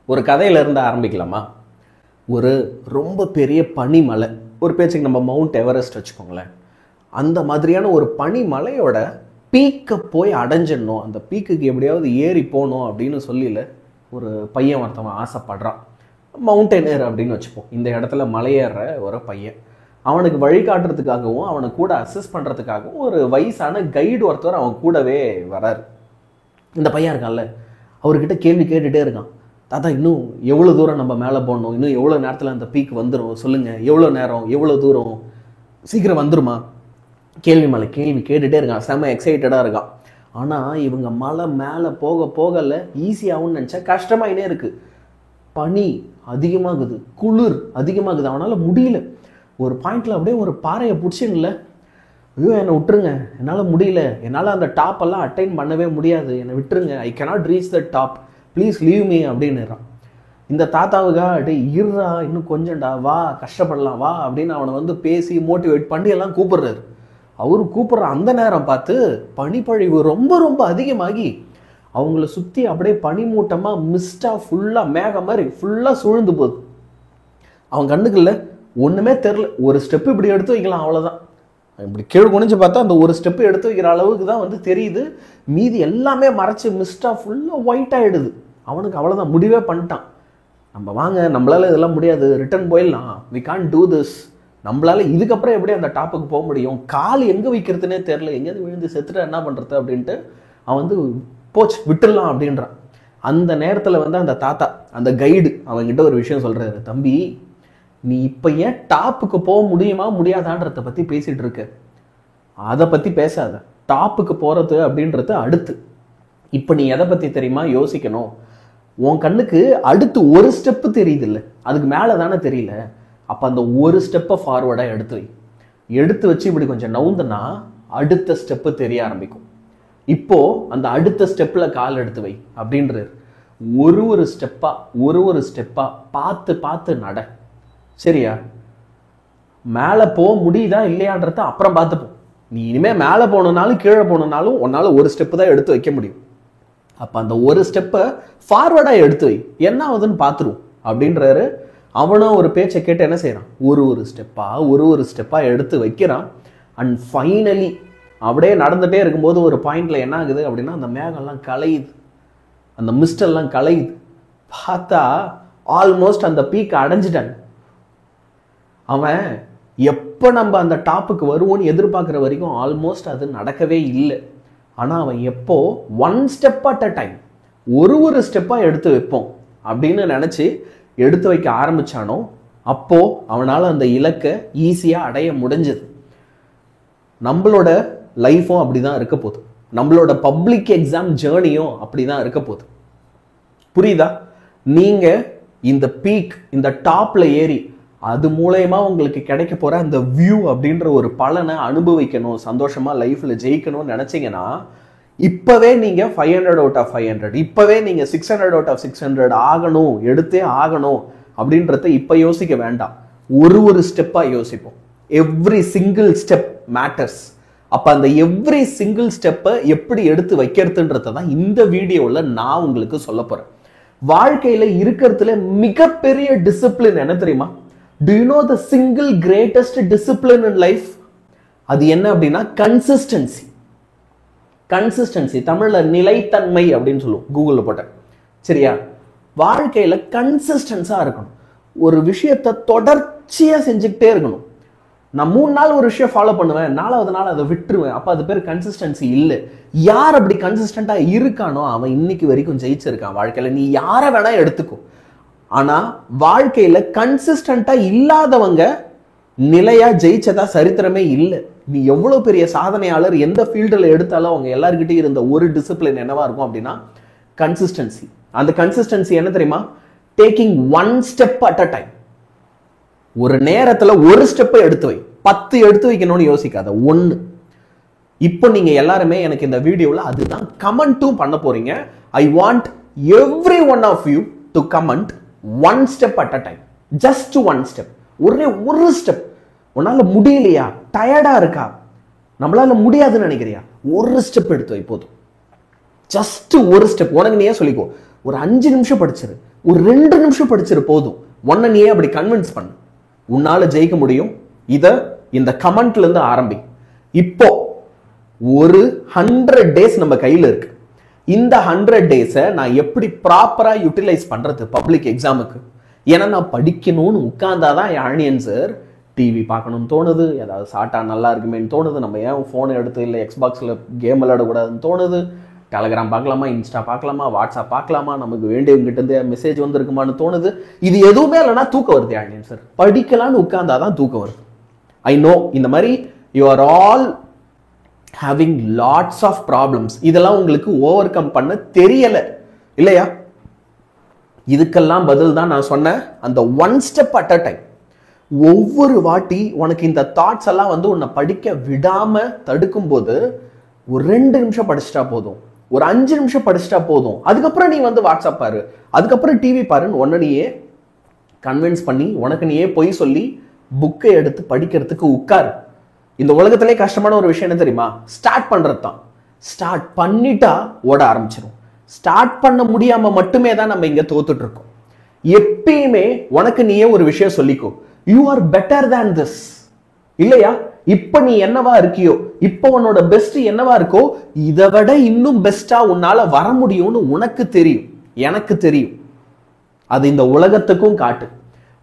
ஒரு கதையில இருந்து ஆரம்பிக்கலாமா? ஒரு ரொம்ப பெரிய பனிமலை, ஒரு பேச்சுக்கு நம்ம மவுண்ட் எவரெஸ்ட் வச்சுக்கோங்களேன். அந்த மாதிரியான ஒரு பனிமலையோட பீக்கை போய் அடைஞ்சிடணும், அந்த பீக்குக்கு எப்படியாவது ஏறி போகணும் அப்படின்னு சொல்லில ஒரு பையன் ஒருத்தவன் ஆசைப்படுறான். மவுண்டெய்னர் அப்படின்னு வச்சுப்போம். இந்த இடத்துல மலையேற ஒரு பையன், அவனுக்கு வழிகாட்டுறதுக்காகவும் அவனை கூட அசஸ் பண்ணுறதுக்காகவும் ஒரு வயசான கைடு ஒருத்தர் அவன் கூடவே வராரு. இந்த பையன் இருக்கான்ல, அவர்கிட்ட கேள்வி கேட்டுகிட்டே இருக்கான். தாத்தா, இன்னும் எவ்வளோ தூரம் நம்ம மேலே போடணும், இன்னும் எவ்வளோ நேரத்தில் அந்த பீக் வந்துடும் சொல்லுங்கள், எவ்வளோ நேரம், எவ்வளோ தூரம், சீக்கிரம் வந்துருமா? கேள்வி மேலே கேள்வி கேட்டுகிட்டே இருக்கான், செம்ம எக்ஸைட்டடாக இருக்கான். ஆனால் இவங்க மலை மேலே போக போகல ஈஸியாகும்னு நினச்சா கஷ்டமாயினே இருக்குது. பனி அதிகமாகுது, குளிர் அதிகமாகுது, அவனால் முடியல. ஒரு பாயிண்டில் அப்படியே ஒரு பாறையை பிடிச்சிடல, ஐயோ என்னை விட்டுருங்க, என்னால் முடியல, என்னால் அந்த டாப்பெல்லாம் அட்டைன் பண்ணவே முடியாது, என்னை விட்டுருங்க, I cannot reach the top, please leave me அப்படின்னுறான். இந்த தாத்தாவுக்கா டே இருறா, இன்னும் கொஞ்சம்டா, வா கஷ்டப்படலாம் வா அப்படின்னு அவனை பேசி மோட்டிவேட் பண்ணி எல்லாம் கூப்பிடுறாரு. அவரு கூப்பிடுற அந்த நேரம் பார்த்து பனிப்பொழிவு ரொம்ப ரொம்ப அதிகமாகி அவங்கள சுற்றி அப்படியே பனிமூட்டமாக மிஸ்டாக ஃபுல்லாக மேகம் மாதிரி ஃபுல்லாக சூழ்ந்து போகுது. அவன் கண்ணுக்குள்ள ஒன்றுமே தெரில, ஒரு ஸ்டெப்பு இப்படி எடுத்து வைக்கலாம் அவ்வளோதான். இப்படி கீழே குனிஞ்சு பார்த்தா அந்த ஒரு ஸ்டெப்பு எடுத்து வைக்கிற அளவுக்கு தான் தெரியுது. மீதி எல்லாமே மறைச்சி மிஸ்டாக ஃபுல்லாக ஒயிட் ஆகிடுது. அவனுக்கு அவ்வளோதான், முடிவே பண்ணிட்டான். நம்ம வாங்க, நம்மளால இதெல்லாம் முடியாது, ரிட்டர்ன் போயிடலாம், வி கான்ட் டூ திஸ், நம்மளால இதுக்கப்புறம் எப்படி அந்த டாப்புக்கு போக முடியும், கால் எங்கே வைக்கிறதுனே தெரில, எங்கேயாவது விழுந்து செத்துட்டு என்ன பண்ணுறது அப்படின்ட்டு அவன் போச்சு விட்டுடலாம் அப்படின்றான். அந்த நேரத்தில் அந்த தாத்தா, அந்த கைடு அவன்கிட்ட ஒரு விஷயம் சொல்கிறாரு. தம்பி, நீ இப்போ ஏன் டாப்புக்கு போக முடியுமா முடியாதான்றத பற்றி பேசிகிட்டு இருக்க, அதை பற்றி பேசாத, டாப்புக்கு போகிறது அப்படின்றது அடுத்து. இப்போ நீ எதை பற்றி தெரியுமா யோசிக்கணும், உன் கண்ணுக்கு அடுத்து ஒரு ஸ்டெப்பு தெரியுது இல்லை, அதுக்கு மேலே தானே தெரியல. அப்போ அந்த ஒரு ஸ்டெப்பை ஃபார்வர்டாக எடுத்து வச்சு இப்படி கொஞ்சம் நவுந்துனா அடுத்த ஸ்டெப்பு தெரிய ஆரம்பிக்கும். இப்போ அந்த அடுத்த ஸ்டெப்பில் கால் எடுத்து வை அப்படின்றாரு. ஒரு ஸ்டெப்பாக பார்த்து பார்த்து நட, சரியா? மேலே போக முடியுதா இல்லையான்றத அப்புறம் பார்த்துப்போம். நீ இனிமேல் மேலே போகணுன்னாலும் கீழே போகணுன்னாலும் உன்னால் ஒரு ஸ்டெப்பு தான் எடுத்து வைக்க முடியும். அப்போ அந்த ஒரு ஸ்டெப்பை ஃபார்வர்டாக எடுத்து வை, என்ன ஆகுதுன்னு பார்த்துருவோம் அப்படின்றாரு. அவனும் ஒரு பேச்சை கேட்டு என்ன செய்கிறான், ஒரு ஸ்டெப்பாக எடுத்து வைக்கிறான். அண்ட் ஃபைனலி அப்படியே நடந்துகிட்டே இருக்கும்போது ஒரு பாயிண்டில் என்ன ஆகுது அப்படின்னா, அந்த மேகம்லாம் கலையுது, அந்த மிஸ்டெல்லாம் கலையுது. பார்த்தா ஆல்மோஸ்ட் அந்த பீக்கை அடைஞ்சிட்டான். அவன் எப்போ நம்ம அந்த டாப்புக்கு வருவோன்னு எதிர்பார்க்குற வரைக்கும் ஆல்மோஸ்ட் அது நடக்கவே இல்லை. ஆனால் அவன் எப்போ one step at a time, ஒரு ஸ்டெப்பாக எடுத்து வைப்போம் அப்படின்னு நினச்சி எடுத்து வைக்க ஆரம்பித்தானோ அப்போ அவனால் அந்த இலக்கை ஈஸியாக அடைய முடிஞ்சது. நம்மளோட லைஃப்பும் அப்படி தான் இருக்க போகுது, நம்மளோட பப்ளிக் எக்ஸாம் ஜேர்னியும் அப்படி தான் இருக்க போகுது. புரியுதா? நீங்கள் இந்த பீக், இந்த டாப்பில் ஏறி அது மூலயமா உங்களுக்கு கிடைக்க போகிற அந்த வியூ அப்படின்ற ஒரு பலனை அனுபவிக்கணும், சந்தோஷமாக லைஃப்பில் ஜெயிக்கணும்னு நினச்சிங்கன்னா இப்போவே நீங்கள் 500 out of 500, இப்போவே நீங்கள் 600 out of 600 ஆகணும், எடுத்தே ஆகணும் அப்படின்றத இப்போ யோசிக்க வேண்டாம். ஒரு ஸ்டெப்பாக யோசிப்போம். Every single step matters. அப்போ அந்த எவ்ரி சிங்கிள் ஸ்டெப்பை எப்படி எடுத்து வைக்கிறதுன்றத தான் இந்த வீடியோவில் நான் உங்களுக்கு சொல்ல போகிறேன். வாழ்க்கையில் இருக்கிறதுல மிகப்பெரிய டிசிப்ளின் என்ன தெரியுமா? Do you know the single greatest discipline in life? அது என்ன அப்படின்னா கன்சிஸ்டன்சி. தமிழ்ல நிலைத்தன்மை அப்படின்னு சொல்லுவோம், கூகுளில் போட்டேன், சரியா? வாழ்க்கையில் கன்சிஸ்டன்ஸாக இருக்கணும், ஒரு விஷயத்தை தொடர்ச்சியாக செஞ்சுக்கிட்டே இருக்கணும். நான் 3 நாள் ஒரு விஷயம் ஃபாலோ பண்ணுவேன், 4வது நாள் அதை விட்டுருவேன், அப்போ அது பேர் கன்சிஸ்டன்சி இல்லை. யார் அப்படி கன்சிஸ்டண்டாக இருக்கானோ அவன் இன்னைக்கு வரைக்கும் ஜெயிச்சிருக்கான் வாழ்க்கையில். நீ யாரை வேணா எடுத்துக்கோ, ஆனால் வாழ்க்கையில் கன்சிஸ்டண்டாக இல்லாதவங்க நிலையா ஜெயிச்சதா சரித்திரமே இல்லை. நீ எவ்வளோ பெரிய சாதனையாளர் எந்த ஃபீல்டில் எடுத்தாலும் அவங்க எல்லாருக்கிட்டையும் இருந்த ஒரு டிசிப்ளின் என்னவா இருக்கும் அப்படின்னா கன்சிஸ்டன்சி. அந்த கன்சிஸ்டன்சி என்ன தெரியுமா? Taking one step at a time. ஒரு நேரத்தில் ஒரு ஸ்டெப்பை எடுத்து வை, 10 எடுத்து வைக்கணும்னு யோசிக்காத, 1. இப்போ நீங்க எல்லாருமே எனக்கு இந்த வீடியோவில் அதுதான் கமெண்ட்டும் பண்ண போறீங்க. I want every one of you to comment one step at a time, just one step. ஒரு ஸ்டெப். உன்னால முடியலையா, டயர்டா இருக்கா, நம்மளால முடியாதுன்னு நினைக்கிறியா, ஒரு ஸ்டெப் எடுத்து வை போதும். ஜஸ்ட் ஒரு ஸ்டெப். உனக்கு நீயே சொல்லிக்கோ, ஒரு 5 நிமிஷம் படிச்சிரு, ஒரு 2 நிமிஷம் படிச்சிரு போதும். உன்னை நீயே அப்படி கன்வின்ஸ் பண்ணு. உன்னால ஜெயிக்க முடியும். இத இந்த கமெண்ட்ல இருந்து ஆரம்பி. இப்போ ஒரு 100 டேஸ் நம்ம கையில இருக்கு. இந்த 100 டேஸை நான் எப்படி ப்ராப்பரா யூட்டிலைஸ் பண்றது பப்ளிக் எக்ஸாமுக்கு? ஏன்னா நான் படிக்கணும்னு உட்கார்ந்தாதான் யாழினியன் சார் டிவி பார்க்கணும்னு தோணுது, ஏதாவது சாட்டா நல்லா இருக்குமேன்னு தோணுது, நம்ம ஏன் ஃபோனை எடுத்து இல்லை எக்ஸ்பாக்ஸில் கேம் விளையாடக்கூடாதுன்னு தோணுது, டெலகிராம் பார்க்கலாமா, இன்ஸ்டா பார்க்கலாமா, வாட்ஸ்அப் பார்க்கலாமா, நமக்கு வேண்டியவங்கிட்ட இருந்து மெசேஜ் வந்துருக்குமான்னு தோணுது. இது எதுவுமே இல்லைன்னா தூக்கம் வருது யாழினியன் சார். படிக்கலான்னு உட்கார்ந்தாதான் தூக்கம் வருது. ஐ நோ இந்த மாதிரி you are all having lots of problems. இதெல்லாம் உங்களுக்கு ஓவர் கம் பண்ண தெரியல இல்லையா? இதுக்கெல்லாம் பதில் தான் நான் சொன்ன அந்த one step at a time. ஒவ்வொரு வாட்டி உனக்கு இந்த தாட்ஸ் எல்லாம் வந்து உன்னை படிக்க விடாம தடுக்கும் போது ஒரு 2 நிமிஷம் படிச்சுட்டா போதும், ஒரு 5 நிமிஷம் படிச்சுட்டா போதும். அதுக்கப்புறம் நீ வந்து வாட்ஸ்அப் பாரு, அதுக்கப்புறம் டிவி பாருன்னு உன்னை நீயே கன்வின்ஸ் பண்ணி உனக்கு நீயே பொய் சொல்லி புக்கை எடுத்து படிக்கிறதுக்கு உட்காரு. இந்த உலகத்திலே கஷ்டமான ஒரு விஷயம் என்ன தெரியுமா? ஸ்டார்ட் பண்றது தான். ஸ்டார்ட் பண்ணிட்டா ஓட ஆரம்பிச்சிடும். ஸ்டார்ட் பண்ண முடியாம மட்டுமே தான் நம்ம இங்க தோத்துட்டு இருக்கோம். எப்பயுமே உனக்கு நீயே ஒரு விஷயம் சொல்லிக்கோ, you are better than this. இல்லையா? இப்ப நீ என்னவா இருக்கியோ, இப்ப உன்னோட பெஸ்ட் என்னவா இருக்கோ, இதை விட இன்னும் பெஸ்டா உன்னால வர முடியும்னு உனக்கு தெரியும், எனக்கு தெரியும். அது இந்த உலகத்துக்கும் காட்டு.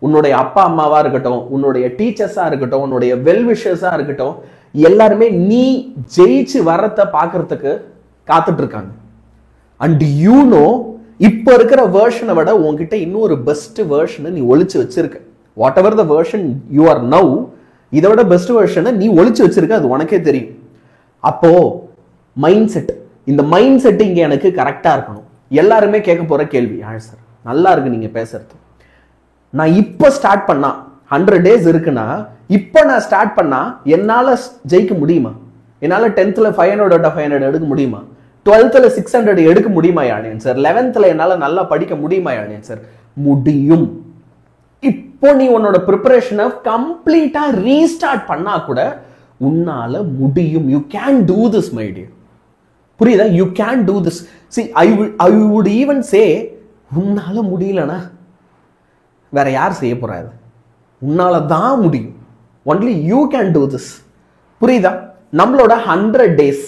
உன்னுடைய அப்பா அம்மாவா இருக்கட்டும், உன்னுடைய டீச்சர்ஸா இருக்கட்டும், உன்னுடைய வெல்விஷர்ஸா இருக்கட்டும், எல்லாருமே நீ ஜெயிச்சு வர்றத பாக்குறதுக்கு காத்துட்டு இருக்காங்க. அண்ட் யூ நோ, இப்ப இருக்கிற வேர்ஷனை விட உன்கிட்ட இன்னும் ஒரு பெஸ்ட் வேர்ஷனை நீ ஒளிச்சு வச்சிருக்க. What ever the version you are now, இதை விட பெஸ்ட் வேர்ஷனை நீ ஒளிச்சு வச்சிருக்க, அது உனக்கே தெரியும். அப்போ மைண்ட் செட், இந்த மைண்ட் செட் இங்க எனக்கு கரெக்டா இருக்கணும். எல்லாருமே கேட்க போற கேள்வி, சார் நல்லா இருக்கு நீங்க பேசுறது, நான் இப்ப ஸ்டார்ட் பண்ணா 100 டேஸ் இருக்குன்னா இப்ப நான் ஸ்டார்ட் பண்ணா என்னால ஜெயிக்க முடியுமா? என்னால 10th 500 எடுக்க முடியுமா? 12th 600 எடுக்க முடியுமா யாழினியன் சார்? 11th என்னால நல்லா படிக்க முடியுமா யாழினியன் சார்? முடியும். இப்போ நீ உன்னோட ப்ரிப்பரேஷனை கம்ப்ளீட்டா ரீஸ்டார்ட் பண்ணா கூட உன்னால முடியும். You can do this my dear. புரியுதா? You can do this. See, I would even say, உன்னால முடியலனா வேற யார் செய்ய போறாரு? உன்னால தான் முடியும். Only you can do this. புரியுதா? நம்மளோட 100 டேஸ்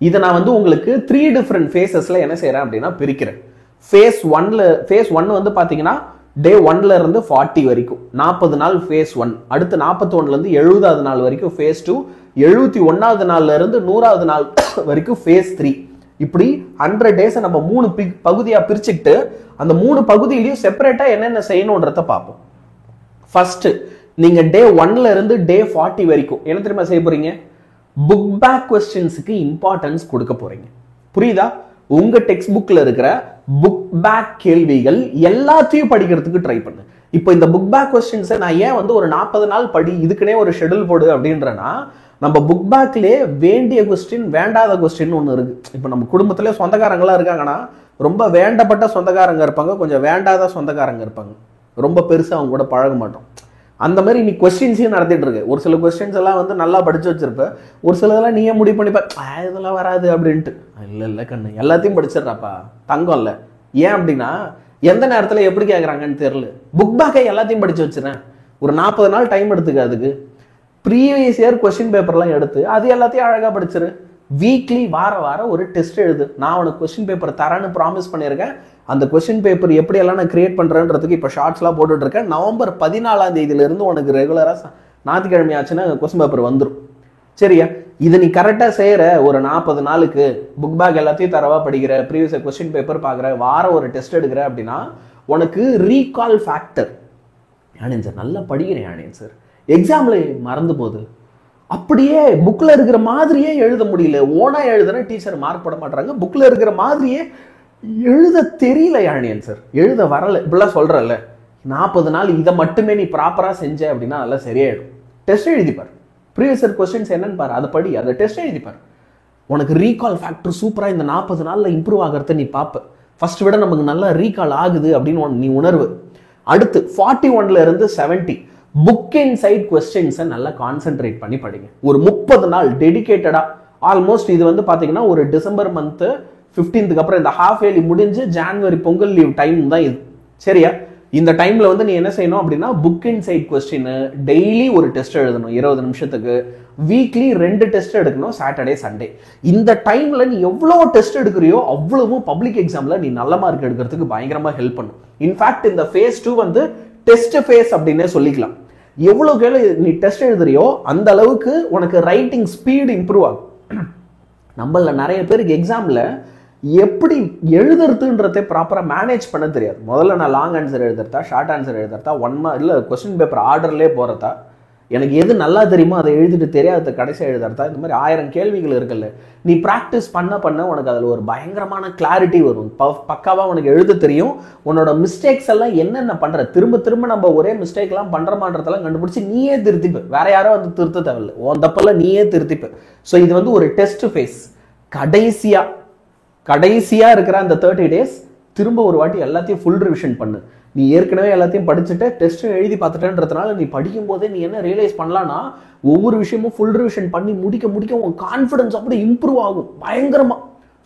இதை நான் வந்து உங்களுக்கு 3 டிஃப்ரெண்ட் ஃபேஸஸ்ல என்ன செய்யறேன் அப்படின்னா பிரிக்கிறேன். ஃபேஸ் 1 வந்து பாத்தீங்கன்னா டே 1ல இருந்து 40 வரைக்கும் 40 நாள் ஃபேஸ் 1. அடுத்து 41ல இருந்து 70வது நாள் வரைக்கும் ஃபேஸ் 2. 71வது நாள்ல இருந்து 100வது நாள் வரைக்கும் ஃபேஸ் 3. இப்படி 100 டேஸை நம்ம 3 பகுதியா பிரிச்சுக்கிட்டு அந்த 3 பகுதியிலையும் செப்பரேட்டா என்னென்ன செய்யணும்ன்றத பார்ப்போம். ஃபர்ஸ்ட், நீங்க டே 1ல இருந்து டே 40 வரைக்கும் என்ன தெரியுமா செய்ய போறீங்க? புக் பேக் கொஸ்டின்ஸுக்கு இம்பார்ட்டன்ஸ் கொடுக்க போறீங்க. புரியுதா? உங்க டெக்ஸ்ட் புக்ல இருக்கிற புக் பேக் கேள்விகள் எல்லாத்தையும் படிக்கிறதுக்கு ட்ரை பண்ணு. இப்போ இந்த புக் பேக் கொஸ்டின்ஸை நான் ஏன் வந்து ஒரு 40 நாள் படி, இதுக்குன்னே ஒரு ஷெட்யூல் போடு அப்படின்றனா, நம்ம புக் பேக்லேயே வேண்டிய கொஸ்டின் வேண்டாத கொஸ்டின் ஒன்று இருக்கு. இப்போ நம்ம குடும்பத்திலே சொந்தக்காரங்களா இருக்காங்கன்னா ரொம்ப வேண்டப்பட்ட சொந்தக்காரங்க இருப்பாங்க, கொஞ்சம் வேண்டாத சொந்தக்காரங்க இருப்பாங்க. ரொம்ப பெருசாக அவங்க கூட பழக மாட்டோம். அந்த மாதிரி நீ கொஸ்டின்ஸையும் நடத்திட்டு இருக்கு. ஒரு சில கொஸ்டின்ஸ் எல்லாம் வந்து நல்லா படிச்சு வச்சிருப்ப, ஒரு சிலதெல்லாம் நீயே முடிவு பண்ணிப்ப இதெல்லாம் வராது அப்படின்ட்டு. இல்லை கண்ணு, எல்லாத்தையும் படிச்சிடுறாப்பா, தங்கம் இல்லை. ஏன் அப்படின்னா எந்த நேரத்தில் எப்படி கேட்குறாங்கன்னு தெரியல. புக் பேக்கை எல்லாத்தையும் படிச்சு வச்சிடறேன். ஒரு 40 நாள் டைம் எடுத்துக்க. அதுக்கு ப்ரீவியஸ் இயர் கொஸ்டின் பேப்பர்லாம் எடுத்து அது எல்லாத்தையும் அழகாக படிச்சிரு. வீக்லி வாரம் ஒரு டெஸ்ட் எழுது. நான் உனக்கு கொஸ்டின் பேப்பர் தரேன்னு ப்ராமிஸ் பண்ணியிருக்கேன். அந்த கொஸ்டின் பேப்பர் எப்படியெல்லாம் நான் கிரியேட் பண்ணுறேன்றதுக்கு இப்போ ஷார்ட்ஸ்லாம் போட்டுட்டு இருக்கேன். நவம்பர் 14ஆம் தேதியிலிருந்து உனக்கு ரெகுலராக ஞாயிற்றுக்கிழமை ஆச்சுன்னா கொஸ்டின் பேப்பர் வந்துடும். சரியா? இதை நீ கரெக்டாக செய்கிற ஒரு 40 நாளுக்கு புக் பேக் எல்லாத்தையும் தரவா படிக்கிற, ப்ரீவியஸ் கொஸ்டின் பேப்பர் பார்க்குற, வாரம் ஒரு டெஸ்ட் எடுக்கிற அப்படின்னா உனக்கு ரீகால் ஃபேக்டர். யாழினியன் சார் நல்லா படிக்கிறேன் யாழினியன் சார், எக்ஸாமில் மறந்து போகுது, அப்படியே புக்கில் இருக்கிற மாதிரியே எழுத முடியல, ஓனா எழுதுனா டீச்சர் மார்க் போட மாட்டாங்க, புக்கில் இருக்கிற மாதிரியே எழுத தெரியல யாழினியன் சார், எழுத வரல, இப்படிலாம் சொல்கிறல்ல. 40 நாள் இதை மட்டுமே நீ ப்ராப்பராக செஞ்ச அப்படின்னா அதெல்லாம் சரியாயிடும். டெஸ்ட் எழுதிப்பார், ப்ரீவியஸ் இயர் கொஸ்டின்ஸ் என்னன்னு பாரு, அதை படி, அதை டெஸ்ட் எழுதிப்பார். உனக்கு ரீகால் ஃபேக்டர் சூப்பராக இந்த 40 நாளில் இம்ப்ரூவ் ஆகிறத நீ பார்ப்ப. ஃபர்ஸ்ட் விட நமக்கு நல்லா ரீகால் ஆகுது அப்படின்னு நீ உணர்வு. அடுத்து 41ல இருந்து 70 புக் இன் சைட் கொஸ்டின்ஸை நல்லா கான்சென்ட்ரேட் பண்ணி படிங்க. ஒரு 30 நாள் டெடிகேட்டடா. ஆல்மோஸ்ட் இது வந்து பாத்தீங்கன்னா ஒரு டிசம்பர் மந்த் 15க்கு அப்புறம் இந்த ஹாஃப் இயர்லி முடிஞ்சு ஜான்வரி பொங்கல் லீவ் டைம் தான் இது. சரியா? இந்த டைம்ல வந்து நீ என்ன செய்யணும் அப்படின்னா புக் இன்சைட் கொஸ்டின் டெய்லி ஒரு டெஸ்ட் எழுதணும் 20 நிமிஷத்துக்கு, வீக்லி 2 டெஸ்ட் எடுக்கணும் சாட்டர்டே சண்டே. இந்த டைம்ல நீ எவ்வளவு டெஸ்ட் எடுக்கிறியோ அவ்வளவும் பப்ளிக் எக்ஸாம்ல நீ நல்ல மார்க் எடுக்கிறதுக்கு பயங்கரமா ஹெல்ப் பண்ணும். இன்ஃபேக்ட் இந்த phase 2 வந்து டெஸ்ட் ஃபேஸ் அப்படின்னே சொல்லிக்கலாம். எவ்வளவு நீ டெஸ்ட் எழுதுறியோ அந்த அளவுக்கு உனக்கு ரைட்டிங் ஸ்பீடு இம்ப்ரூவ் ஆகும். நம்மள நிறைய பேருக்கு எக்ஸாம்ல எப்படி எழுதுறதுன்றதை ப்ராப்பரா மேனேஜ் பண்ண தெரியாது. முதல்ல நான் லாங் ஆன்சர் எழுதுறதா, ஷார்ட் ஆன்சர் எழுதுறதா, இல்ல கொஸ்டின் பேப்பர் ஆர்டர்லேயே போறதா, எனக்கு எது நல்லா தெரியுமோ அதை எழுதிட்டு தெரியாத கடைசியாக எழுதுறதா, இந்த மாதிரி 1000 கேள்விகள் இருக்குல்ல. நீ ப்ராக்டிஸ் பண்ண உனக்கு அதில் ஒரு பயங்கரமான கிளாரிட்டி வரும். பக்காவாக உனக்கு எழுத தெரியும். உன்னோட மிஸ்டேக்ஸ் எல்லாம் என்னென்ன பண்ற, திரும்ப திரும்ப நம்ம ஒரே மிஸ்டேக்லாம் பண்றமான்றதெல்லாம் கண்டுபிடிச்சி நீயே திருத்திப்ப, வேற யாரோ வந்து திருத்த தேவையில்லை, உன் தப்பெல்லாம் நீயே திருத்திப்ப. ஸோ இது வந்து ஒரு டெஸ்ட் ஃபேஸ். கடைசியா இருக்கிற அந்த 30 days திரும்ப ஒரு வாட்டி எல்லாத்தையும் ஃபுல் ரிவிஷன் பண்ணு. நீ ஏற்கனவே எல்லாத்தையும் படிச்சுட்டு டெஸ்ட் எழுதி பார்த்துட்டேன்றதுனால நீ படிக்கும் போதே நீ என்ன ரியலைஸ் பண்ணலாம்னா, ஒவ்வொரு விஷயமும் ஃபுல் ரிவிஷன் பண்ணி முடிக்க உன் கான்ஃபிடன்ஸ் அப்படி இம்ப்ரூவ் ஆகும். பயங்கரமா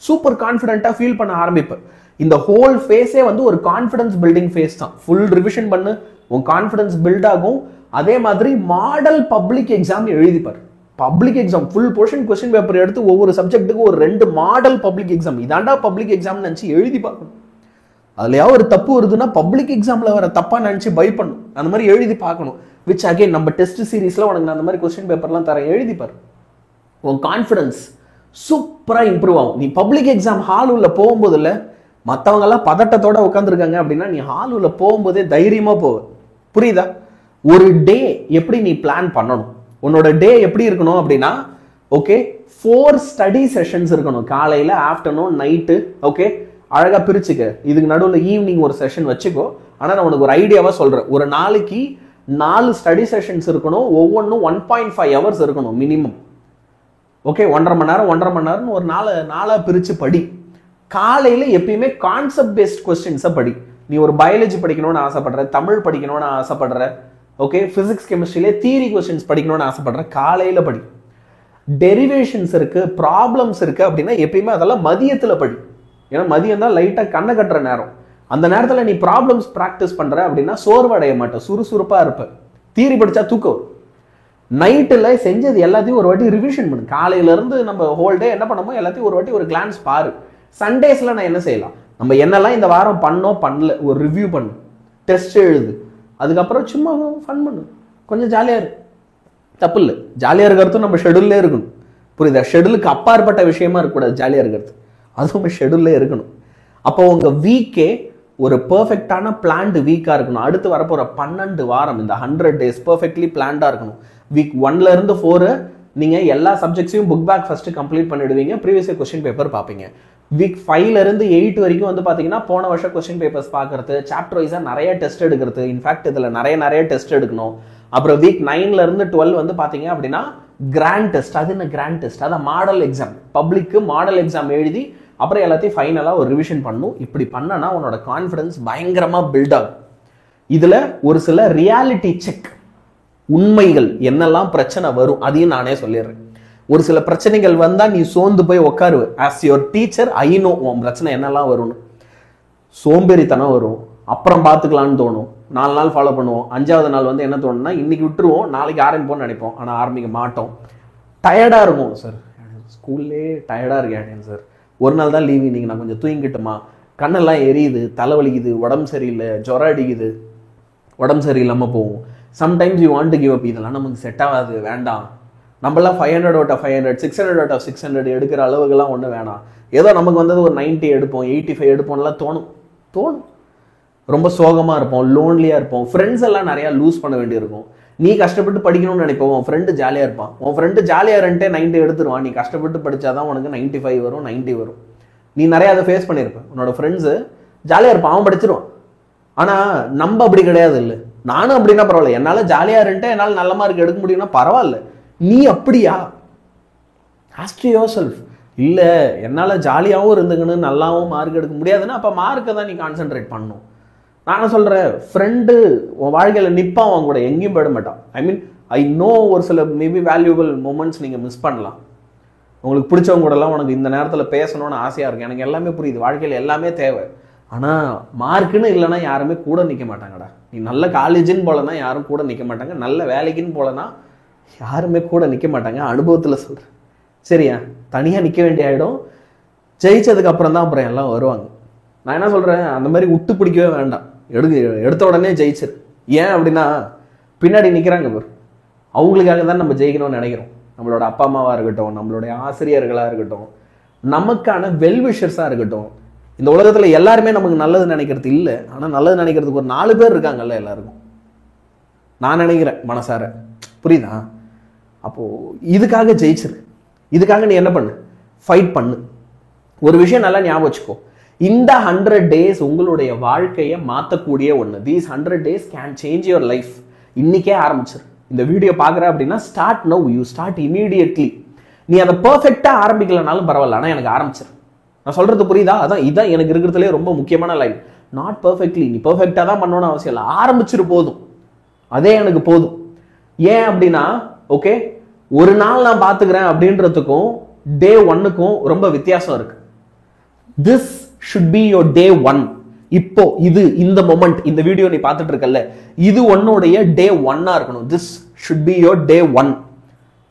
சூப்பர் கான்ஃபிடென்ட்டா ஃபீல் பண்ண ஆரம்பிப்ப. இந்த ஹோல் ஃபேஸே வந்து ஒரு கான்ஃபிடன்ஸ் பில்டிங் ஃபேஸ் தான். ஃபுல் ரிவிஷன் பண்ணு, உன் கான்ஃபிடன்ஸ் பில்ட் ஆகும். அதே மாதிரி மாடல் பப்ளிக் எக்ஸாம் எழுதிப்பார். Public exam full portion question paper எடுத்து ஒவ்வொரு சப்ஜெக்ட்டுக்கு ஒரு 2 மாடல் பப்ளிக் எக்ஸாம், இதாண்டா பப்ளிக் எக்ஸாம் நினைச்சு எழுதி பார்க்கணும். அதுலயா ஒரு தப்பு வருதுன்னா பப்ளிக் எக்ஸாம்ல வர தப்பா நினைச்சு பை பண்ணும். அந்த மாதிரி எழுதி பார்க்கணும். விச் அகைன் நம்ம டெஸ்ட் சீரீஸ்ல உனக்கு அந்த மாதிரி கொஸ்டின் பேப்பர்லாம் தரேன், எழுதி பாரு. உன் கான்ஃபிடன்ஸ் சூப்பரா இம்ப்ரூவ் ஆகும். நீ பப்ளிக் எக்ஸாம் ஹால் உள்ள போகும்போது இல்ல, மற்றவங்க எல்லாம் பதட்டத்தோட உட்காந்துருக்காங்க அப்படின்னா நீ ஹால் உள்ள போகும்போதே தைரியமா போவ. புரியுதா? ஒரு டே எப்படி நீ பிளான் பண்ணணும், உன்னோட டே எப்படி இருக்கணும் அப்படின்னா, ஓகே 4 ஸ்டடி செஷன்ஸ் இருக்கணும். காலையில, ஆஃப்டர்நூன், நைட்டு. ஓகே, அழகா பிரிச்சுக்க. இதுக்கு நடுவில் ஈவினிங் ஒரு செஷன் வச்சுக்கோ. ஆனா நான் உனக்கு ஒரு ஐடியாவா சொல்றேன். ஒரு நாளைக்கு 4 ஸ்டடி செஷன்ஸ் இருக்கணும். ஒவ்வொன்றும் 1.5 hours இருக்கணும் மினிமம். ஓகே, 1.5 மணி நேரம் ஒரு நாளா பிரிச்சு படி. காலையில எப்பயுமே கான்செப்ட் பேஸ்ட் கொஸ்டின்ஸை படி. நீ ஒரு பயாலஜி படிக்கணும்னு ஆசைப்படுற, தமிழ் படிக்கணும்னு ஆசைப்படுற, ஓகே பிசிக்ஸ் கெமிஸ்ட்ரியிலே தியரி கொஸ்டின்ஸ் படிக்கணும்னு ஆசைப்படுற, காலையில படி. டெரிவேஷன்ஸ் இருக்கு, ப்ராப்ளம்ஸ் இருக்கு அப்படின்னா எப்பயுமே அதெல்லாம் மதியத்துல படி. ஏன்னா மதியம் தான் லைட்டா கண்ணை கட்டுற நேரம். அந்த நேரத்துல நீ ப்ராப்ளம்ஸ் பிராக்டிஸ் பண்ற அப்படின்னா சோர்வடைய மாட்ட, சுறுசுறுப்பா இருப்ப. தியரி படிச்சா தூக்கம். நைட்டுல செஞ்சது எல்லாத்தையும் ஒரு வாட்டி ரிவிஷன் பண்ணு. காலையில இருந்து நம்ம ஹோல் டே என்ன பண்ணமோ எல்லாத்தையும் ஒரு வாட்டி ஒரு கிளான்ஸ் பாரு. சண்டேஸ்ல நான் என்ன செய்யலாம், நம்ம என்னெல்லாம் இந்த வாரம் பண்ணோம் பண்ணல ஒரு ரிவ்யூ பண்ணு, டெஸ்ட் எழுது, அதுக்கப்புறம் சும்மா ஃபன் பண்ணு, கொஞ்சம் ஜாலியா இரு. தப்பு இல்லை, ஜாலியா இருக்கிறதும் நம்ம ஷெடியூல்லே இருக்கணும். புரியுதா? ஷெடியூலுக்கு அப்பாற்பட்ட விஷயமா இருக்கக்கூடாது ஜாலியா இருக்கிறது, அதுவும் ஷெடியூல்லே இருக்கணும். அப்போ உங்க வீக்கே ஒரு பெர்ஃபெக்டான பிளான்டு வீக்கா இருக்கணும். அடுத்து வரப்போற 12 வாரம் இந்த 100 days பெர்ஃபெக்ட்லி பிளான்டா இருக்கணும். வீக் 1ல இருந்து 4 நீங்க எல்லா சப்ஜெக்ட்ஸையும் புக் பேக் ஃபர்ஸ்ட் கம்ப்ளீட் பண்ணிடுவீங்க, ப்ரீவியஸ் கொஸ்டின் பேப்பர் பார்ப்பீங்க. வீக் 5ல இருந்து 8 வரைக்கும் வந்து பாத்தீங்கன்னா போன வருஷம் கொஸ்டின் பேப்பர்ஸ் பார்க்கறது, சாப்டர் வைஸா நிறைய டெஸ்ட் எடுக்கிறது. இன்ஃபேக்ட் இதுல நிறைய டெஸ்ட் எடுக்கணும். அப்புறம் வீக் 9ல இருந்து 12 வந்து பாத்தீங்க அப்படின்னா கிராண்ட் டெஸ்ட். அது என்ன கிராண்ட் டெஸ்ட்? அதான் மாடல் எக்ஸாம். பப்ளிக்கு மாடல் எக்ஸாம் எழுதி அப்புறம் எல்லாத்தையும் ஃபைனலா ஒரு ரிவிஷன் பண்ணும். இப்படி பண்ணனா உன்னோட கான்ஃபிடன்ஸ் பயங்கரமா பில்ட் ஆகும். இதுல ஒரு சில ரியாலிட்டி செக், உண்மைகள் என்னெல்லாம் பிரச்சனை வரும் அதையும் நானே சொல்லிடுறேன். ஒரு சில பிரச்சனைகள் வந்தா நீ சோர்ந்து போய் உட்காருவ. As your teacher I know உன் பிரச்சனை என்னெல்லாம் வரும்னு. சோம்பேறித்தனம் வரும், அப்புறம் பார்த்துக்கலான்னு தோணும், 4 நாள் ஃபாலோ பண்ணுவோம், 5வது நாள் வந்து என்ன தோணுன்னா இன்னைக்கு விட்டுருவோம், நாளைக்கு ஆரம்பிப்போம்னு நினைப்போம், ஆனால் ஆரம்பிக்க மாட்டோம். டயர்டா இருக்கும். சார் ஸ்கூல்லே டயர்டா இருக்கேன் சார், ஒரு நாள் தான் லீவ், இன்னைக்கு நான் கொஞ்சம் தூங்கிட்டுமா, கண்ணெல்லாம் எரியுது, தலைவலிக்குது, உடம்பு சரியில்லை, ஜுரம் அடிக்குது, உடம்பு சரியில்லாமல் போவோம். Sometimes you want to give up. இதெல்லாம் நமக்கு செட் ஆகாது, வேண்டாம். நம்மளாம் 500 out of 500, 600 out of 600 எடுக்கிற அளவுக்குலாம் ஒன்றும் வேணாம். ஏதோ நமக்கு வந்தது ஒரு 90 எடுப்போம், 85 எடுப்போம்லாம் தோணும். ரொம்ப சோகமாக இருப்போம், லோன்லியாக இருப்போம், ஃப்ரெண்ட்ஸ் எல்லாம் நிறையா லூஸ் பண்ண வேண்டியிருக்கும். நீ கஷ்டப்பட்டு படிக்கணும்னு நினைப்போம், உன் ஃப்ரெண்டு ஜாலியாக இருப்பான், உன் ஃப்ரெண்டு ஜாலியாக இருந்துட்டே 90 எடுத்துருவான். நீ கஷ்டப்பட்டு படித்தாதான் உனக்கு 95 வரும், 90 வரும். நீ நிறையா அதை ஃபேஸ் பண்ணியிருப்பேன். உன்னோட ஃப்ரெண்ட்ஸு ஜாலியாக இருப்பான், அவன் படிச்சிருவான். ஆனால் நம்ம அப்படி கிடையாது. இல்லை, நானும் அப்படின்னா பரவாயில்ல, என்னால் ஜாலியாக இருந்துட்டு என்னால் நல்ல மார்க் எடுக்க முடியும்னா பரவாயில்ல. நீ அப்படியா? Ask yourself. இல்லை, என்னால் ஜாலியாகவும் இருந்துங்கன்னு நல்லாவும் மார்க் எடுக்க முடியாதுன்னா அப்போ மார்க்கை தான் நீ கான்சென்ட்ரேட் பண்ணணும். நான் சொல்கிறேன், ஃப்ரெண்டு உன் வாழ்க்கையில் நிற்பான், அவன் கூட எங்கேயும் போயிட மாட்டான். ஐ நோ ஒரு சில மேபி வேல்யூபிள் மூமெண்ட்ஸ் நீங்கள் மிஸ் பண்ணலாம். உங்களுக்கு பிடிச்சவங்க கூடலாம் உனக்கு இந்த நேரத்தில் பேசணும்னு ஆசையாக இருக்கு, எனக்கு எல்லாமே புரியுது, வாழ்க்கையில் எல்லாமே தேவை. ஆனால் மார்க்குன்னு இல்லைன்னா யாருமே கூட நிற்க மாட்டாங்கடா. நீ நல்ல காலேஜுன்னு போலனா யாரும் கூட நிற்க மாட்டாங்க, நல்ல வேலைக்குன்னு போலனா யாருமே கூட நிற்க மாட்டாங்க. அனுபவத்தில் சொல்கிறேன். சரியா? தனியாக நிற்க வேண்டிய ஆகிடும். ஜெயிச்சதுக்கு அப்புறம் தான் அப்புறம் எல்லாம் வருவாங்க. நான் என்ன சொல்கிறேன், அந்த மாதிரி விட்டு பிடிக்கவே வேண்டாம். எடுத்த உடனே ஜெயிச்சிரு. ஏன் அப்படின்னா பின்னாடி நிற்கிறாங்க பேர், அவங்களுக்காக தான் நம்ம ஜெயிக்கணும்னு நினைக்கிறோம். நம்மளோட அப்பா அம்மாவாக இருக்கட்டும், நம்மளுடைய ஆசிரியர்களாக இருக்கட்டும், நமக்கான வெல்விஷர்ஸாக இருக்கட்டும். இந்த உலகத்தில் எல்லாருமே நமக்கு நல்லது நினைக்கிறது இல்லை, ஆனால் நல்லது நினைக்கிறதுக்கு ஒரு 4 பேர் இருக்காங்கல்ல எல்லாருக்கும். நான் நினைக்கிறேன் மனசார. புரியுதா? அப்போது இதுக்காக ஜெயிச்சிரு. இதுக்காக நீ என்ன பண்ணு, ஃபைட் பண்ணு. ஒரு விஷயம் நல்லா ஞாபகம் வச்சுக்கோ, இந்த 100 டேஸ் உங்களுடைய வாழ்க்கையை மாற்றக்கூடிய ஒன்று. These 100 days can change your life. இன்னைக்கே ஆரம்பிச்சிரு. இந்த வீடியோ பார்க்குற அப்படின்னா start now, you start immediately. நீ அதை பர்ஃபெக்டாக ஆரம்பிக்கலனாலும் பரவாயில்ல, ஆனால் எனக்கு ஆரம்பிச்சிரு. நான் சொல்றது புரியுதா? இதான் எனக்கு இருக்கிறதுலே ரொம்ப முக்கியமான லைன். நாட் பர்ஃபெக்ட்லி, நீ பர்ஃபெக்டாக தான் பண்ணணும்னு அவசியம் இல்லை, ஆரம்பிச்சிரு போதும். அதே எனக்கு போதும். ஏன் அப்படின்னா ஓகே, ஒரு நாள் நான் பார்த்துக்கிறேன் அப்படின்றதுக்கும் டே 1க்கும் ரொம்ப வித்தியாசம் இருக்கு. This should be your day 1. இப்போ இந்த மொமெண்ட், இந்த வீடியோ நீ பார்த்துட்டு இருக்கல்ல, இது உன்னுடைய டே 1 இருக்கணும். This should be your day 1.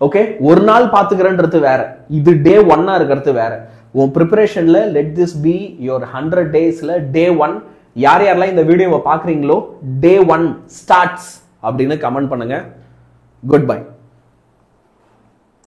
Okay, ஒரு நாள் பார்த்துக்கிறேன்றது வேற, இது டே 1 இருக்கிறது வேற. உன் ப்ரிப்பரேஷன்ல லெட் திஸ் பி யோர் 100 டேஸ்ல டே 1. யாரெல்லாம் இந்த வீடியோவை பார்க்குறீங்களோ டே 1 ஸ்டார்ட்ஸ் அப்படின்னு கமெண்ட் பண்ணுங்க. Good bye.